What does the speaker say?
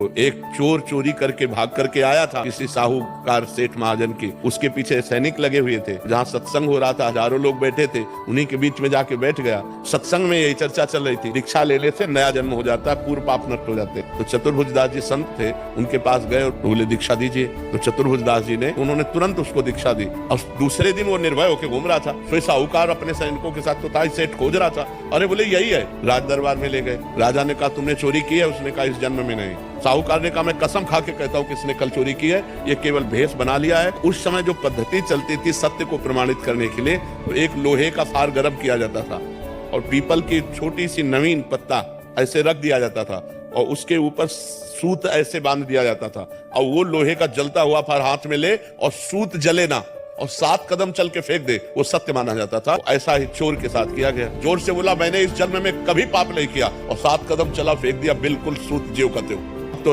तो एक चोर चोरी करके भाग करके आया था किसी साहूकार सेठ महाजन की, उसके पीछे सैनिक लगे हुए थे। जहाँ सत्संग हो रहा था, हजारों लोग बैठे थे, उन्हीं के बीच में जाके बैठ गया। सत्संग में यही चर्चा चल रही थी, दीक्षा लेने से नया जन्म हो जाता है, पूर्व पाप नष्ट हो जाते। तो चतुर्भुज दास जी संत थे, उनके पास गए और बोले दीक्षा दीजिए। तो चतुर्भुज दास जी ने उन्होंने तुरंत उसको दीक्षा दी। और दूसरे दिन वो निर्भय होकर घूम रहा था। तो साहूकार अपने सैनिकों के साथ तो था, सेठ खोज रहा था। अरे बोले यही है। राज दरबार में ले गए। राजा ने कहा तुमने चोरी की है? उसने कहा इस जन्म में नहीं। साहूकार ने कहा मैं कसम खा के कहता हूं किसने कल चोरी की है, ये केवल भेष बना लिया है। उस समय जो पद्धति चलती थी सत्य को प्रमाणित करने के लिए, तो एक लोहे का फार गर्म किया जाता था और पीपल की छोटी सी नवीन पत्ता ऐसे रख दिया जाता था और उसके ऊपर सूत ऐसे बांध दिया जाता था और वो लोहे का जलता हुआ फार हाथ में ले और सूत जले ना और 7 कदम चल के फेंक दे, वो सत्य माना जाता था। ऐसा ही चोर के साथ किया गया। जोर से बोला मैंने इस जन्म में कभी पाप नहीं किया और 7 कदम चला फेंक दिया, बिल्कुल सूत ज्यों का त्यों।